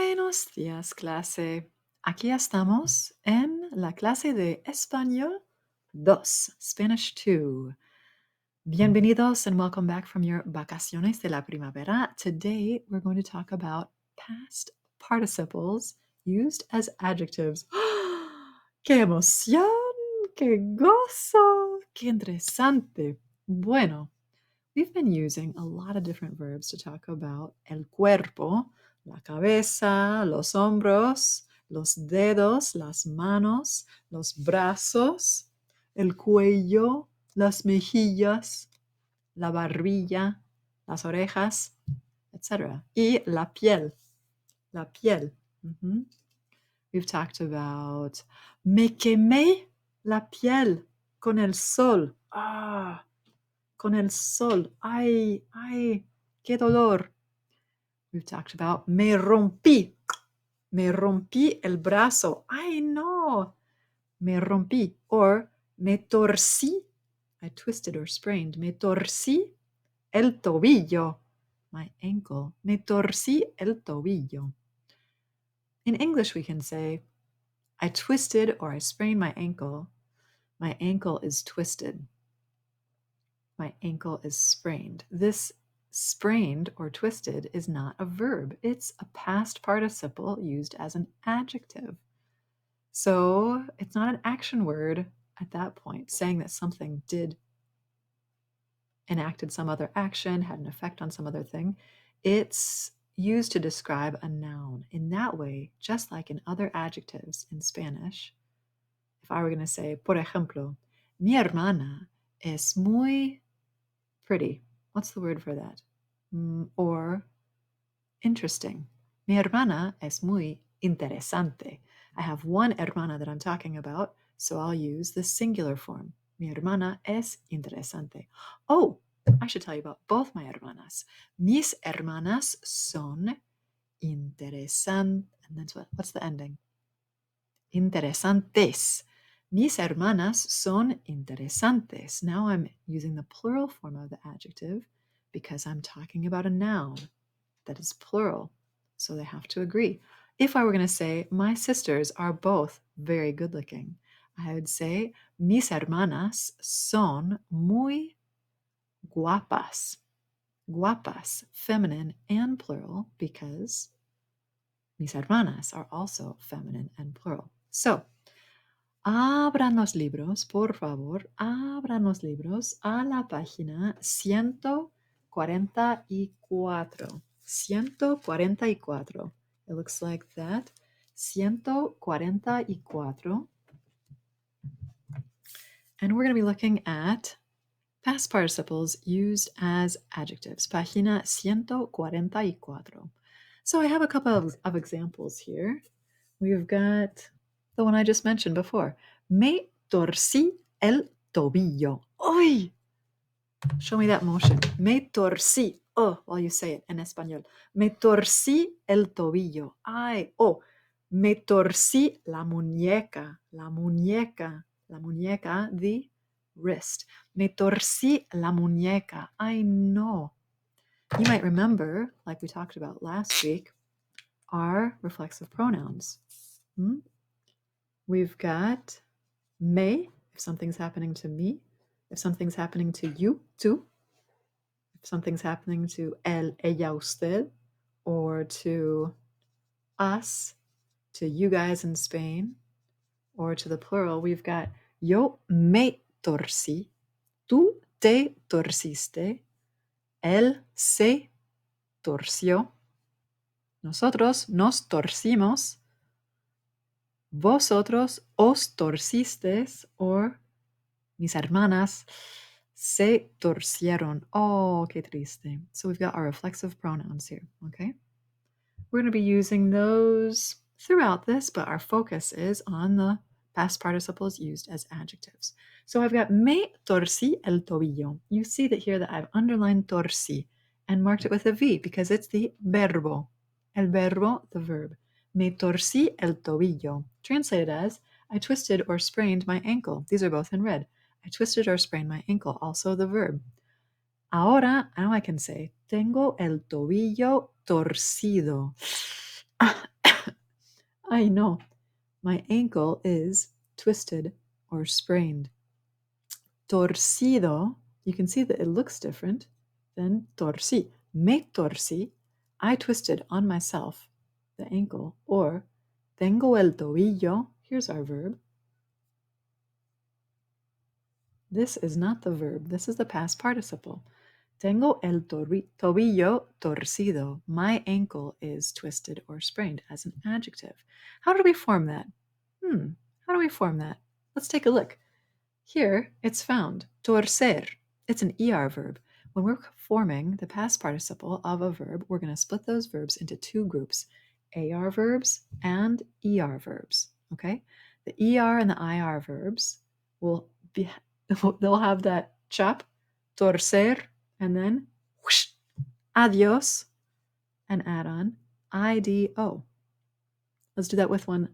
Buenos días, clase. Aquí estamos en la clase de Español 2, Spanish 2. Bienvenidos and welcome back from your vacaciones de la primavera. Today we're going to talk about past participles used as adjectives. ¡Qué emoción! ¡Qué gozo! ¡Qué interesante! Bueno, we've been using a lot of different verbs to talk about el cuerpo, la cabeza, los hombros, los dedos, las manos, los brazos, el cuello, las mejillas, la barbilla, las orejas, etc. Y la piel. La piel. We've talked about me quemé la piel con el sol. Con el sol. Ay, ay, qué dolor. We've talked about me rompí el brazo. Ay, no. Me rompí. Or me torcí. I twisted or sprained. Me torcí el tobillo. My ankle. Me torcí el tobillo. In English, we can say, I twisted or I sprained my ankle. My ankle is twisted. My ankle is sprained. This sprained or twisted is not a verb. It's a past participle used as an adjective. So it's not an action word at that point, saying that something enacted some other action, had an effect on some other thing. It's used to describe a noun. In that way, just like in other adjectives in Spanish, if I were going to say, por ejemplo, mi hermana es muy pretty. What's the word for that? Or interesting. Mi hermana es muy interesante. I have one hermana that I'm talking about, so I'll use the singular form. Mi hermana es interesante. Oh, I should tell you about both my hermanas. Mis hermanas son interesantes. And then what's the ending? Interesantes. Mis hermanas son interesantes. Now I'm using the plural form of the adjective because I'm talking about a noun that is plural. So they have to agree. If I were going to say, my sisters are both very good looking, I would say, mis hermanas son muy guapas. Guapas, feminine and plural, because mis hermanas are also feminine and plural. So, abran los libros, por favor, abran los libros a la página 144. 144. It looks like that. 144. And we're going to be looking at past participles used as adjectives. Página 144. So I have a couple of examples here. We've got the one I just mentioned before. Me torcí el tobillo. ¡Ay! Show me that motion. Me torcí. Oh, while you say it in español. Me torcí el tobillo. Ay, oh. Me torcí la muñeca. La muñeca. La muñeca, the wrist. Me torcí la muñeca. I know. You might remember, like we talked about last week, our reflexive pronouns. We've got me, if something's happening to me, if something's happening to you, too, if something's happening to él, ella, usted, or to us, to you guys in Spain, or to the plural, we've got yo me torcí, tú te torciste, él se torció, nosotros nos torcimos, vosotros os torcisteis, or mis hermanas se torcieron. Oh, qué triste. So we've got our reflexive pronouns here, okay? We're going to be using those throughout this, but our focus is on the past participles used as adjectives. So I've got me torcí el tobillo. You see that here that I've underlined torcí and marked it with a V because it's the verbo. El verbo, the verb. Me torcí el tobillo. Translated as, I twisted or sprained my ankle. These are both in red. I twisted or sprained my ankle, also the verb. Ahora, now I can say, tengo el tobillo torcido. I know. My ankle is twisted or sprained. Torcido, you can see that it looks different than torcí. Me torcí, I twisted on myself the ankle. Or tengo el tobillo, here's our verb. This is not the verb, this is the past participle. Tengo el tobillo torcido. My ankle is twisted or sprained as an adjective. How do we form that? How do we form that? Let's take a look. Here, it's found. Torcer. It's an ER verb. When we're forming the past participle of a verb, we're going to split those verbs into two groups, AR verbs and ER verbs. Okay? The ER and the IR verbs will be, they'll have that chop, torcer, and then whoosh, adios, and add on IDO. Let's do that with one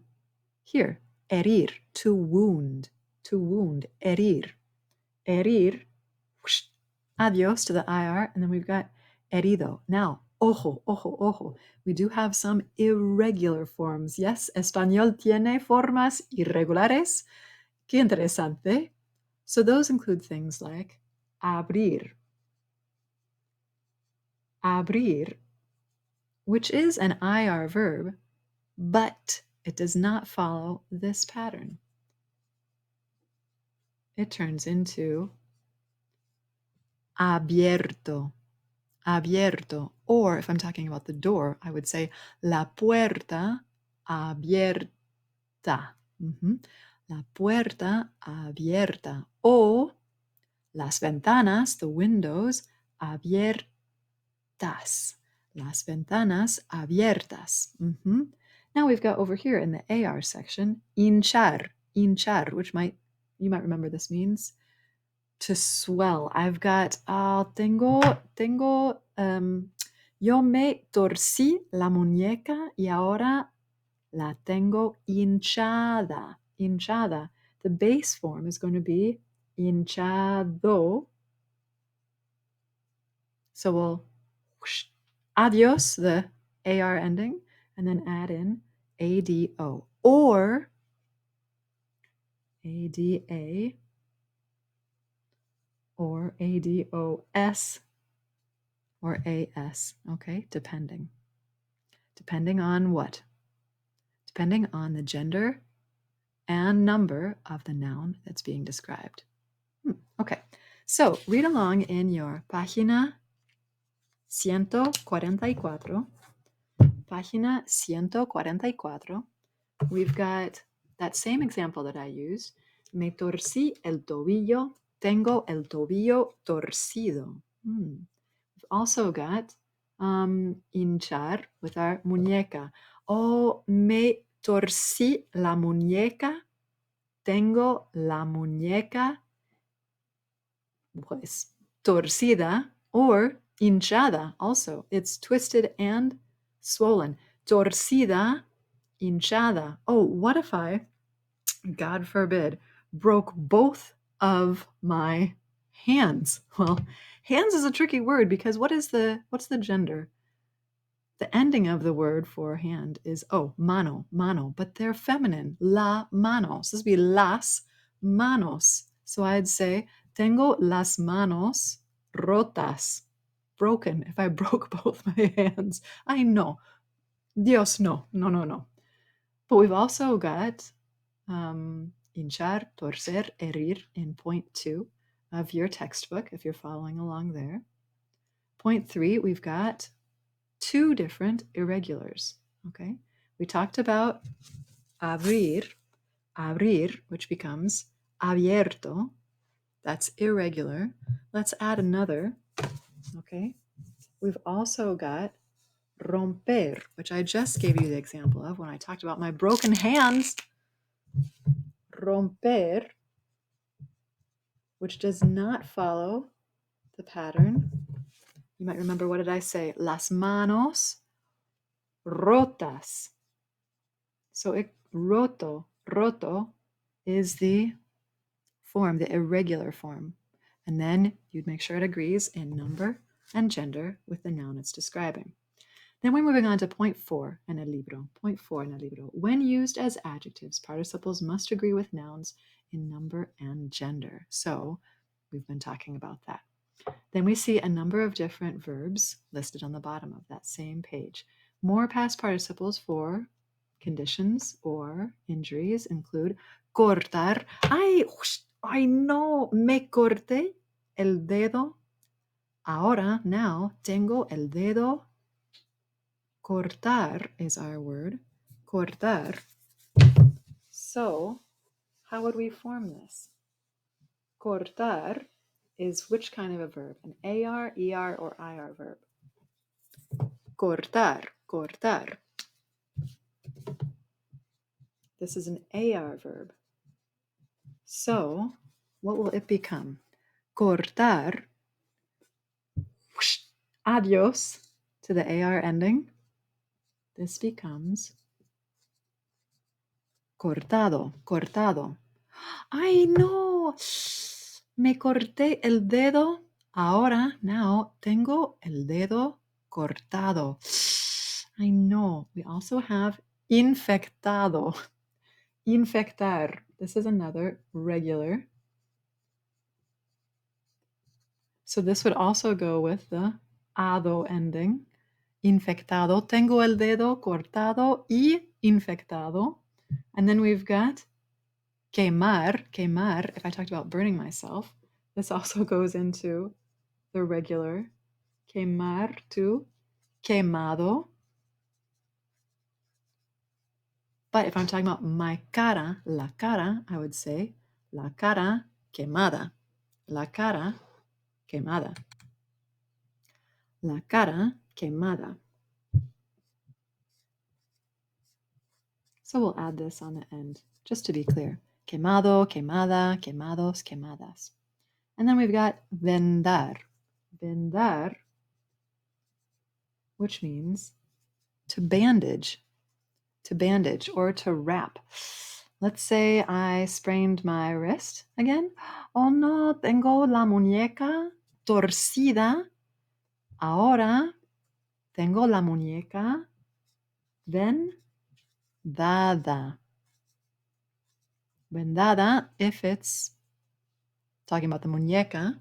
here. Herir, to wound, herir. Herir, whoosh, adios to the IR, and then we've got herido. Now, ojo, ojo, ojo. We do have some irregular forms. Yes, español tiene formas irregulares. Qué interesante. So those include things like abrir, abrir, which is an IR verb, but it does not follow this pattern. It turns into abierto, abierto. Or if I'm talking about the door, I would say la puerta abierta. La puerta abierta. O las ventanas, the windows, abiertas. Las ventanas abiertas. Now we've got over here in the AR section, hinchar, which you might remember this means to swell. I've got, yo me torcí la muñeca y ahora la tengo hinchada. Hinchada. The base form is going to be hinchado. So we'll whoosh, adios, the AR ending, and then add in ADO or ADA or ADOS or AS, okay, depending. Depending on what? Depending on the gender and number of the noun that's being described. Okay, so read along in your página 144. Página 144. We've got that same example that I used. Me torcí el tobillo. Tengo el tobillo torcido. We've also got hinchar with our muñeca. Oh, me torcí la muñeca. Tengo la muñeca pues torcida or hinchada also. It's twisted and swollen. Torcida, hinchada. Oh, what if I, God forbid, broke both of my hands? Well, hands is a tricky word because what's the gender? The ending of the word for hand is mano, but they're feminine. La manos. This would be las manos. So I'd say tengo las manos rotas, broken. If I broke both my hands, I know. Dios, no. But we've also got hinchar, torcer, herir in point 2 of your textbook, if you're following along there. Point 3, we've got 2 different irregulars, okay? We talked about abrir, which becomes abierto. That's irregular. Let's add another, okay? We've also got romper, which I just gave you the example of when I talked about my broken hands. Romper, which does not follow the pattern. You might remember, what did I say? Las manos rotas. So roto is the form, the irregular form. And then you'd make sure it agrees in number and gender with the noun it's describing. Then we're moving on to point 4 en el libro. Point 4 en el libro. When used as adjectives, participles must agree with nouns in number and gender. So we've been talking about that. Then we see a number of different verbs listed on the bottom of that same page. More past participles for conditions or injuries include cortar. Ay, no, me corté el dedo. Ahora, now, tengo el dedo. Cortar is our word. Cortar. So, how would we form this? Cortar is which kind of a verb? An AR, ER, or IR verb? Cortar, cortar. This is an AR verb. So, what will it become? Cortar. Adios to the AR ending. This becomes cortado, cortado. Ay, no. Me corté el dedo. Ahora, now, tengo el dedo cortado. I know. We also have infectado. Infectar. This is another regular. So this would also go with the ado ending. Infectado. Tengo el dedo cortado y infectado. And then we've got quemar. Quemar, if I talked about burning myself, this also goes into the regular. Quemar to quemado. But if I'm talking about my cara, la cara, I would say la cara quemada. La cara quemada. La cara quemada. So we'll add this on the end, just to be clear. Quemado, quemada, quemados, quemadas. And then we've got vendar. Vendar, which means to bandage or to wrap. Let's say I sprained my wrist again. Oh no, tengo la muñeca torcida. Ahora tengo la muñeca vendada. Vendada if it's talking about the muñeca.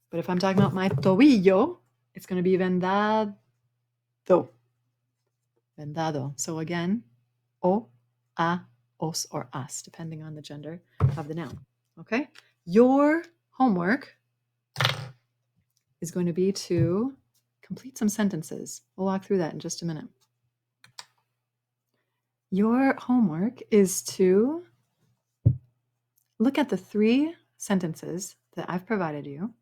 But if I'm talking about my tobillo, it's going to be vendado. Vendado. So again, o, a, os, or as, depending on the gender of the noun. Okay? Your homework is going to be to complete some sentences. We'll walk through that in just a minute. Your homework is to look at the 3 sentences that I've provided you,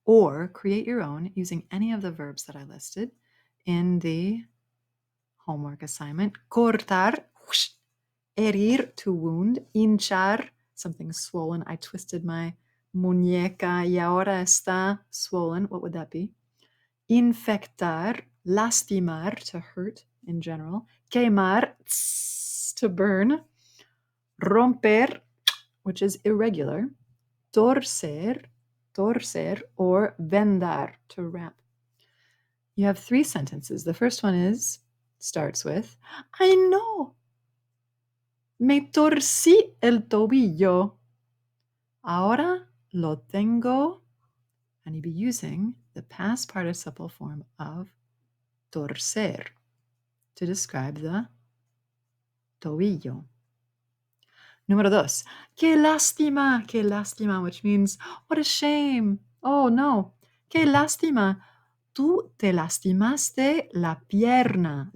or create your own using any of the verbs that I listed in the homework assignment. Cortar, herir, to wound. Hinchar, something swollen. I twisted my muñeca y ahora está swollen. What would that be? Infectar, lastimar, to hurt in general. Quemar, to burn. Romper, which is irregular. Torcer, or vendar, to wrap. You have 3 sentences. The first one starts with, I know. Me torcí el tobillo. Ahora lo tengo. And you'd be using the past participle form of torcer to describe the tobillo. Número 2. Qué lástima, which means, what a shame. Oh, no. Qué lástima. Tú te lastimaste la pierna,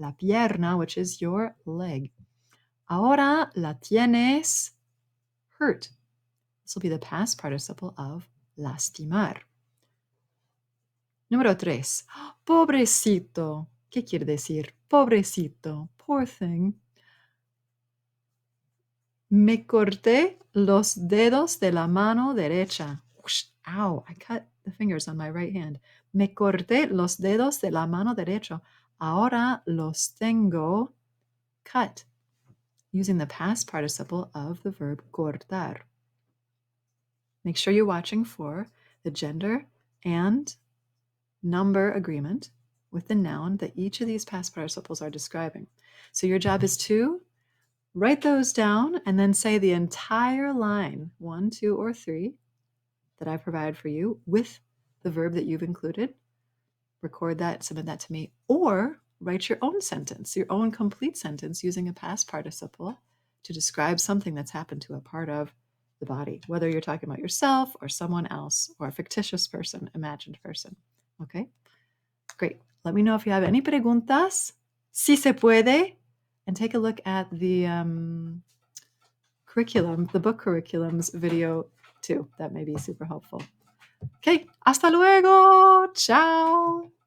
which is your leg. Ahora la tienes hurt. This will be the past participle of lastimar. Número 3. Pobrecito. ¿Qué quiere decir? Pobrecito. Poor thing. Me corté los dedos de la mano derecha. Ow, I cut the fingers on my right hand. Me corté los dedos de la mano derecha. Ahora los tengo cut, using the past participle of the verb cortar. Make sure you're watching for the gender and number agreement with the noun that each of these past participles are describing. So your job is to write those down and then say the entire line, 1, 2, or 3, that I provide for you with the verb that you've included. Record that, submit that to me, or write your own sentence, your own complete sentence using a past participle to describe something that's happened to a part of the body, whether you're talking about yourself or someone else or a fictitious person, imagined person. Okay? Great. Let me know if you have any preguntas, si se puede, and take a look at the curriculum, the book curriculums video too. That may be super helpful. Okay, hasta luego. Ciao.